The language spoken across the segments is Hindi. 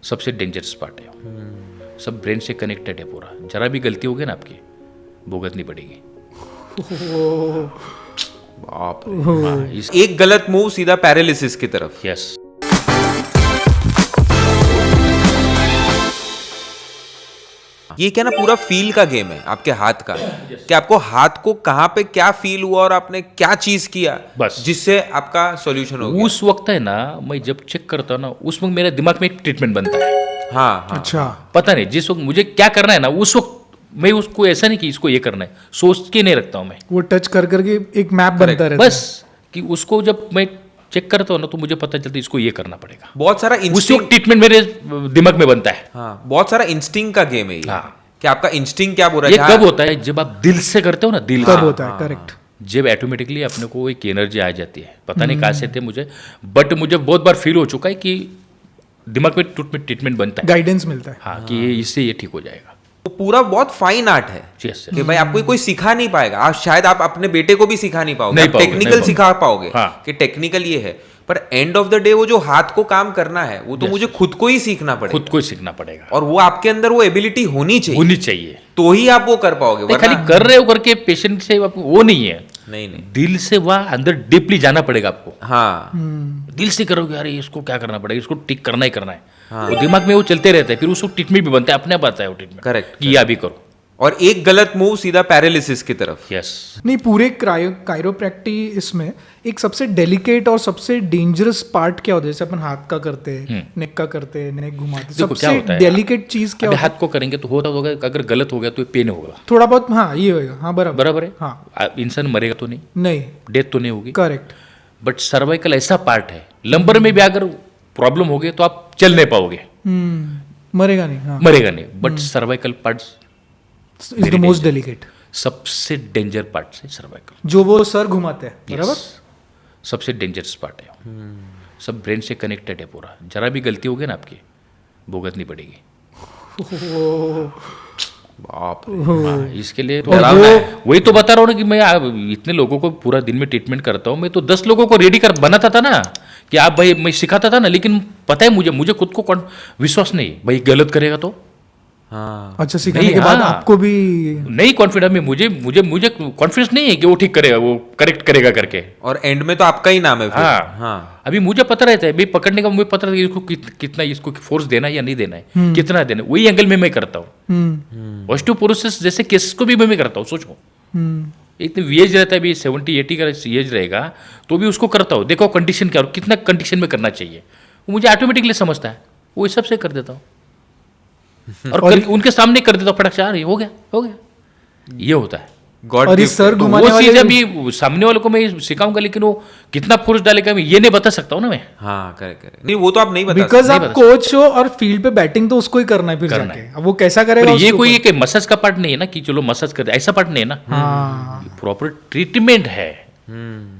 सबसे डेंजरस पार्ट है। सब ब्रेन से कनेक्टेड है पूरा। जरा भी गलती होगी ना आपकी, भुगतनी पड़ेगी। बाप हाँ, एक गलत मूव सीधा पैरालिसिस की तरफ। यस। ये क्या ना पूरा फील का गेम है आपके हाथ का, कि आपको हाथ को कहाँ पे क्या फील हुआ और आपने क्या चीज किया बस जिससे आपका सॉल्यूशन हो गया। उस वक्त है ना, मैं जब चेक करता हूँ ना, उस वक्त मेरे दिमाग में एक ट्रीटमेंट बनता है। हाँ हाँ अच्छा, पता नहीं जिस वक्त मुझे क्या करना है ना, उस वक्त मैं उसको ऐसा नहीं कि इसको ये करना है, सोच के नहीं रखता हूँ मैं। वो टच कर करके एक मैप बनता रहता बस कि उसको जब मैं चेक करता हूँ ना, तो मुझे पता चलता है इसको ये करना पड़ेगा। बहुत सारा उस इंस्टिंग, वक्त ट्रीटमेंट मेरे दिमाग में बनता है। हाँ बहुत सारा इंस्टिंग का गेम है ये। हाँ। कि आपका इंस्टिंग क्या बोल रहा ये है। कब होता है? जब आप दिल से करते हो ना, दिल है। से। तब होता है, करेक्ट। जब ऑटोमेटिकली अपने को एक एनर्जी आ जाती है, पता नहीं कहाँ से थे मुझे, बट मुझे बहुत बार फील हो चुका है कि दिमाग में ट्रीटमेंट बनता है। गाइडेंस मिलता है। हाँ, कि इससे ये ठीक हो जाएगा। वो पूरा बहुत फाइन आर्ट है Yes, yes। कि भाई आपको कोई सिखा नहीं पाएगा। आप शायद आप अपने बेटे को भी सिखा नहीं पाओगे, नहीं आप पाओगे, टेक्निकल नहीं सिखा पाओगे हाँ। कि टेक्निकल ये है, पर एंड ऑफ द डे वो जो हाथ को काम करना है वो तो मुझे खुद को ही सीखना पड़ेगा। खुद को ही सीखना पड़ेगा, और वो आपके अंदर वो एबिलिटी होनी चाहिए, होनी चाहिए। तो ही आप वो कर पाओगे। नहीं, वरना खाली कर रहे हो करके पेशेंट से वो नहीं है। नहीं नहीं। दिल से वहाँ अंदर डीपली जाना पड़ेगा आपको। हाँ दिल से करोगे, अरे इसको क्या करना पड़ेगा, इसको ठीक करना ही करना है। वो दिमाग में वो चलते रहता है, फिर उसको ट्रीटमेंट भी बनता है, अपने आप आता है वो ट्रीटमेंट। Correct, कि या भी करो। और एक गलत मूव सीधा पैरालिसिस की तरफ। यस। नहीं, पूरे कायरोप्रैक्टिस में एक सबसे डेलिकेट और सबसे डेंजरस पार्ट क्या होता है? जैसे अपन हाथ का करते हैं, नेक का करते हैं, नेक घुमाते हैं, देखो क्या होता सबसे है, डेलिकेट चीज क्या अभी होता है? हाथ को करेंगे तो होगा, अगर गलत हो गया तो पेन होगा। थोड़ा बहुत, हाँ ये होएगा, हाँ बराबर बराबर है। हाँ। इंसान मरेगा तो नहीं, नहीं, डेथ तो नहीं होगी। करेक्ट। बट सर्वाइकल ऐसा पार्ट है, लंबर में भी अगर प्रॉब्लम हो गई तो आप चल नहीं पाओगे, मरेगा नहीं। हाँ, मरेगा नहीं। But cervical part is the most delicate. सबसे डेंजर पार्ट है सर्वाइकल। जो वो सर घुमाते हैं, बराबर। सबसे डेंजरस पार्ट है। सब ब्रेन से कनेक्टेड है पूरा। जरा भी गलती होगी ना आपकी, भुगतनी पड़ेगी। बाप रे। हाँ, इसके लिए तो और वो- वही तो बता रहा हूँ ना कि मैं इतने लोगों को पूरा दिन में ट्रीटमेंट करता हूँ। मैं तो 10 लोगों को रेडी कर बनाता था ना, कि आप भाई, मैं सिखाता था ना, लेकिन पता है मुझे खुद को विश्वास नहीं, भाई गलत करेगा तो हाँ अच्छा, सिखाने नहीं, के बाद हाँ। आपको भी नहीं कॉन्फिडेंस में, मुझे कॉन्फिडेंस नहीं है कि वो ठीक करेगा, वो करेक्ट करेगा करके। और एंड में तो आपका ही नाम है फिर। हाँ। हाँ अभी मुझे पता रहता है, भाई पकड़ने का मुझे पता रहता है इसको कितना इसको फोर्स देना है या नहीं देना है, कितना देना है। वही एंगल में मैं करता हूँ। ऑस्टियोपोरोसिस जैसे केसेस को भी मैं करता हूँ। सोचो, इतनी एज रहता है, अभी 70-80 का एज रहेगा तो भी उसको करता हूँ। देखो कंडीशन क्या और कितना कंडीशन में करना चाहिए, वो मुझे ऑटोमेटिकली समझता है, वो इस सबसे कर देता हूँ। और उनके सामने कर देता हूँ, फटक से, अरे हो गया। ये होता है। गॉड और इस सर तो घुमाने वो चीज वाले अभी सामने वाले को मैं सिखाऊंगा, लेकिन वो कितना फोर्स डालेगा मैं ये नहीं बता सकता हूँ ना मैं। हाँ करेक्ट। नहीं वो तो आप नहीं बता बिकॉज नहीं आप बता कोच हो और फील्ड पे बैटिंग तो उसको ही करना है फिर करना जाके। अब वो कैसा करेगा पर ये उसके कोई ऊपर। एक मसाज का पार्ट नहीं है ना, कि चलो मसाज कर दे, ऐसा पार्ट नहीं है ना। हाँ, प्रॉपर ट्रीटमेंट है। नहीं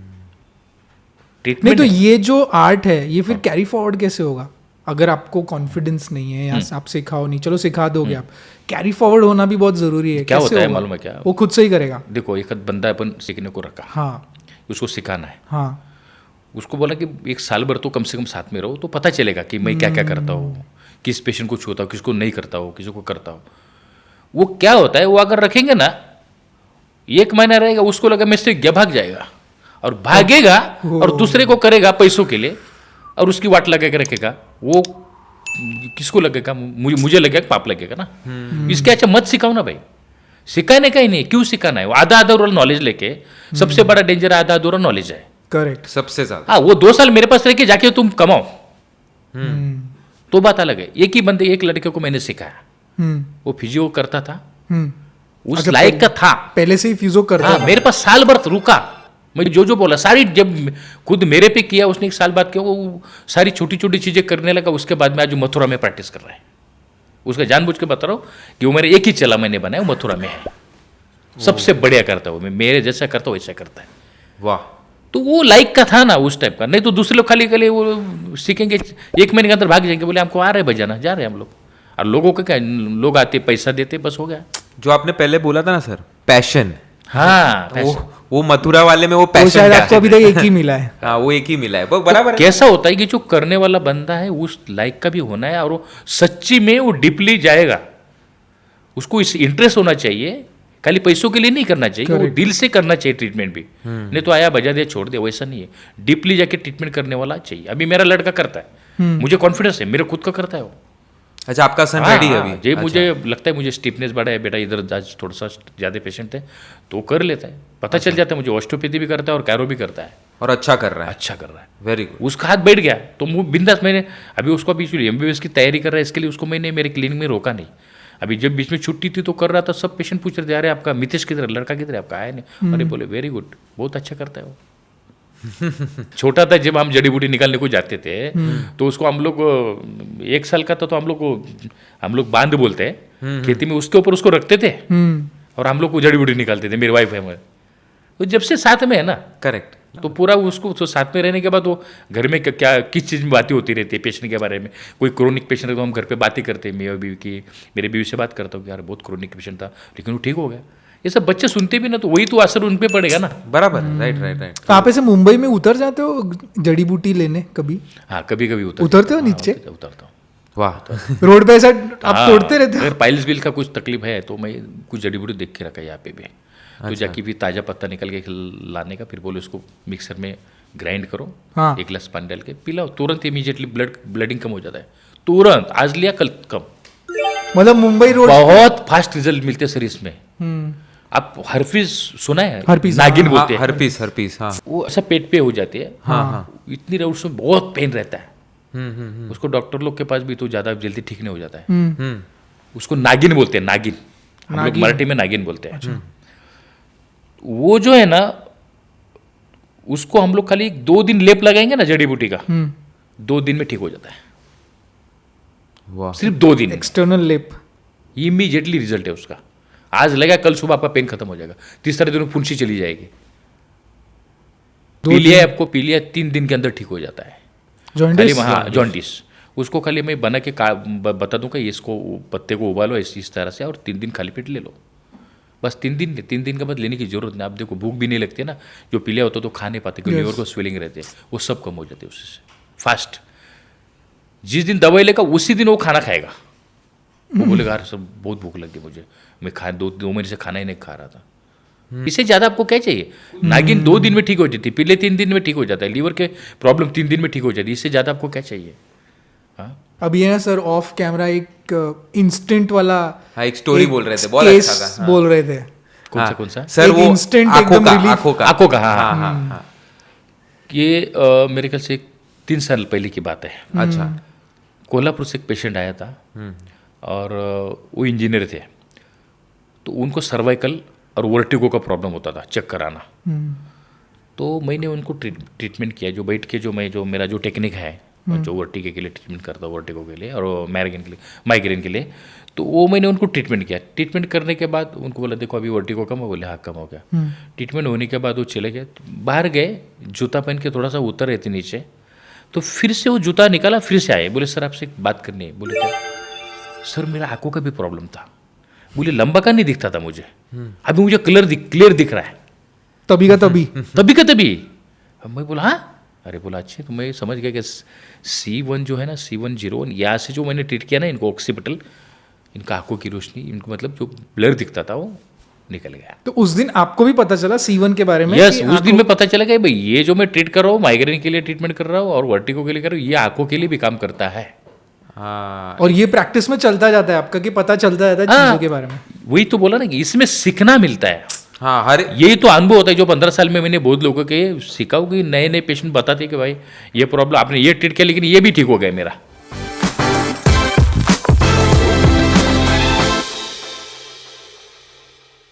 ट्रीटमेंट तो ये जो आर्ट है ये फिर कैरी फॉरवर्ड कैसे होगा अगर आपको कॉन्फिडेंस नहीं है या आप सिखाओ नहीं? चलो सिखा दोगे आप, कैरी फॉरवर्ड होना भी बहुत जरूरी है। क्या कैसे होता है होगा? मालूम है क्या? वो खुद से ही करेगा। देखो, एक बंदा अपन सीखने को रखा, हाँ उसको सिखाना है, हाँ, उसको बोला कि एक साल भर तो कम से कम साथ में रहो, तो पता चलेगा कि मैं क्या क्या करता हूँ, किस पेशेंट को छूता हूँ, किसको नहीं करता हूँ, किसी को करता हूँ। वो क्या होता है, वो अगर रखेंगे ना, 1 महीना रहेगा, उसको लगा मैं इससे क्या भाग जाएगा, और भागेगा और दूसरे को करेगा पैसों के लिए, और उसकी वाट लगा के रखेगा। वो किसको लगेगा? मुझे लगेगा, पाप लगेगा ना। इसके अच्छा मत सिखाओ ना भाई, सिखाने का ही नहीं, क्यों सिखाना है? वो आधा अधूरा नॉलेज लेके, सबसे बड़ा डेंजर आधा अधूरा नॉलेज है। करेक्ट। सबसे ज्यादा। हाँ, वो 2 साल मेरे पास रह के जाके तुम कमाओ तो बात अलग है। एक लड़के को मैंने सिखाया, वो फिजियो करता था, उस अच्छा, लायक का था, पहले से ही फिजियो करता हाँ, था। मेरे पास साल भर रुका। मैं जो बोला सारी, जब खुद मेरे पे किया उसने, 1 साल बाद किया, वो सारी छोटी छोटी चीजें करने लगा। उसके बाद में आज मथुरा में प्रैक्टिस कर रहा है। उसका जानबूझ के बता रहा हूँ कि वो मेरे एक ही चला मैंने बनाया, वो मथुरा में है। सबसे बढ़िया करता है वो, मेरे जैसा करता वैसा करता है। वाह। तो वो लाइक का था ना उस टाइप का। नहीं तो दूसरे लोग खाली वो सीखेंगे, 1 महीने के अंदर भाग जाएंगे, बोले हमको आ रहे बजाना, जा रहे हैं हम लोग। और लोगों का क्या, लोग आते पैसा देते, बस हो गया। जो आपने पहले बोला था ना सर, पैशन, हाँ, वो मथुरा वाले में वो वो पैशन शायद आपको अभी तक एक ही मिला है। हाँ वो एक ही मिला है, वो बराबर है। कैसा होता है कि जो करने वाला बंदा है उस लाइक का भी होना है और वो सच्ची में वो डीपली जाएगा, उसको इस इंटरेस्ट होना चाहिए, खाली पैसों के लिए नहीं करना चाहिए, वो दिल से करना चाहिए ट्रीटमेंट भी। नहीं तो आया बजा दिया छोड़ दिया, वैसा नहीं है, डीपली जाके ट्रीटमेंट करने वाला चाहिए। अभी मेरा लड़का करता है, मुझे कॉन्फिडेंस है, मेरे खुद का करता है वो। अच्छा आपका सन रेडी है अभी? जी मुझे लगता है मुझे स्टिफनेस बढ़ा है बेटा, इधर आज थोड़ा सा ज़्यादा पेशेंट थे तो कर लेता है, पता चल जाता है मुझे। ऑस्टियोपैथी भी करता है और कैरो भी करता है, और अच्छा कर रहा है। अच्छा कर रहा है, वेरी गुड। उसका हाथ बैठ गया तो मुँह बिंदास। मैंने अभी उसको अभी MBBS की तैयारी कर रहा है, इसके लिए उसको मैंने मेरे क्लिनिक में रोका नहीं। अभी जब बीच में छुट्टी थी तो कर रहा था, सब पेशेंट पूछ रहे थे अरे आपका मितेश किधर, लड़का किधर है आपका, आया नहीं। अरे बोले वेरी गुड, बहुत अच्छा करता है वो। छोटा था जब हम जड़ी बूटी निकालने को जाते थे तो उसको हम लोग 1 साल का था तो हम लोग बांध बोलते हैं खेती में, उसके ऊपर उसको रखते थे और हम लोग को जड़ी बूटी निकालते थे, मेरी वाइफ है हमारे। तो जब से साथ में है ना, करेक्ट। तो पूरा उसको तो साथ में रहने के बाद वो घर में क्या किस चीज़ में बातें होती रहती है पेशेंट के बारे में। कोई क्रोनिक पेशेंट है तो हम घर पे बातें करते हैं, मेरी बीवी की, मेरे बीवी से बात करता हूँ कि यार बहुत क्रोनिक पेशेंट था लेकिन वो ठीक हो गया। ये सब बच्चे सुनते भी ना तो वही तो असर उन पे पड़ेगा ना। बराबर है, राइट राइट राइट। तो आप ऐसे मुंबई में उतर जाते हो जड़ी बूटी लेने कभी? हाँ कभी कभी उतरते हो नीचे? उतरता हूँ। वाह। रोड पे ऐसा आप तोड़ते रहते हो? अगर पाइल्स बिल का कुछ तकलीफ है तो मैं कुछ जड़ी बूटी देख के रखा है यहाँ पे भी। तो जाके भी ताज़ा पत्ता निकल के लाने का, फिर बोले उसको मिक्सर में ग्राइंड करो, हाँ। 1 गिलास पानी डाल के पिलाओ, तुरंत इमीडिएटली ब्लडिंग कम हो जाता है, तुरंत। आज लिया कल कम, मतलब मुंबई रोड बहुत फास्ट रिजल्ट मिलते हैं सर इसमें। आप हर्पीस सुना है? हर्पीस, नागिन बोलते हैं। हर्पीस हाँ। वो ऐसा पेट पे हो जाती है, इतनी उसमें बहुत पेन रहता है। उसको डॉक्टर लोग के पास भी तो ज़्यादा जल्दी ठीक नहीं हो जाता है। उसको नागिन बोलते हैं, नागिन, हम लोग मराठी में नागिन बोलते हैं। वो जो है ना, उसको हम लोग खाली 2 दिन लेप लगाएंगे ना जड़ी बूटी का, 2 दिन में ठीक हो जाता है। वाह। सिर्फ 2 दिन, एक्सटर्नल लिप, इमीडिएटली रिजल्ट है उसका। आज लगा कल सुबह आपका पेन खत्म हो जाएगा, तीसरे दिन फुंसी चली जाएगी। पीलिया आपको पीलिया 3 दिन के अंदर ठीक हो जाता है। जॉन्डिस, हाँ जॉन्डिस, उसको खाली मैं बना के बता दूंगा, इसको पत्ते को उबालो इस तरह से और 3 दिन खाली पेट ले लो, बस 3 दिन के बाद लेने की जरूरत नहीं। आप देखो भूख भी नहीं लगती ना, जो पीलिया होता तो खा नहीं पाते क्योंकि लीवर को स्वेलिंग रहते हैं, वो सब कम हो जाते हैं उससे फास्ट। जिस दिन दवाई लेगा उसी दिन वो खाना खाएगा। वो बोलेगा यार सब बहुत भूख लगी मुझे, मैं 2 महीने से खाना ही नहीं खा रहा था। इससे ज़्यादा आपको क्या चाहिए? नागिन 2 दिन में ठीक हो जाती है, पीले 3 दिन में ठीक हो जाता है, लीवर के प्रॉब्लम 3 दिन में ठीक हो जाती है। इससे ज़्यादा आपको क्या चाहिए? हाँ अभी है ना सर ऑफ कैमरा एक इंस्टेंट वाला, हाँ एक स्टोरी बोल रहे थे, बहुत अच्छा था। बोल रहे थे कौन सा सर? एक वो instant आंखों एकदम का, relief। आंखों का, हाँ हाँ हाँ। ये मेरे ख्याल से 3 साल पहले की बात है। अच्छा। कोल्हापुर से एक पेशेंट आया था और वो इंजीनियर थे, तो उनको सर्वाइकल और वर्टिगो का प्रॉब्लम होता था, चक्कर आना। तो मैंने उनको ट्रीटमेंट किया, जो बैठ के जो मेरा जो टेक्निक है, जो वर्टिगो के लिए ट्रीटमेंट करता हूँ, वर्टिगो के लिए और माइग्रेन के लिए, तो वो मैंने उनको ट्रीटमेंट किया। ट्रीटमेंट करने के बाद उनको बोला देखो अभी वर्टिगो कम हो, बोले हाँ कम हो गया। ट्रीटमेंट होने के बाद वो चले गए, बाहर गए, जूता पहन के थोड़ा सा उतर रहे थे नीचे, तो फिर से वो जूता निकाला, फिर से आए, बोले सर आपसे एक बात करनी है। बोले क्या? सर मेरा आंखों का भी प्रॉब्लम था, बोले लंबा का नहीं दिखता था मुझे, अभी मुझे क्लियर दिख रहा है, तभी का तभी तभी। मैं बोला हाँ, अरे बोला अच्छे, तो मैं समझ गया कि C1 जो है ना, C101, यहाँ से जो मैंने ट्रीट किया ना इनको ऑक्सीपिटल, इनका आंखों की रोशनी, इनको मतलब जो ब्लर दिखता था वो निकल गया। तो उस दिन आपको भी पता चला C1 के बारे में? यस, उस दिन में पता चला कि भाई ये जो मैं ट्रीट कर रहा हूँ, माइग्रेन के लिए ट्रीटमेंट कर रहा हूँ और वर्टिगो के लिए कर रहा हूँ, ये आंखों के लिए भी काम करता है। हाँ। और ये प्रैक्टिस में चलता जाता है आपका कि पता चलता जाता है चीजों के बारे में? वही तो बोला ना कि इसमें सीखना मिलता है। हाँ हर यही तो अनुभव होता है जो 15 साल में मैंने बहुत लोगों के सीखा, कि नए पेशेंट बताते कि भाई ये प्रॉब्लम आपने ये ट्रीट किया लेकिन ये भी ठीक हो गया मेरा।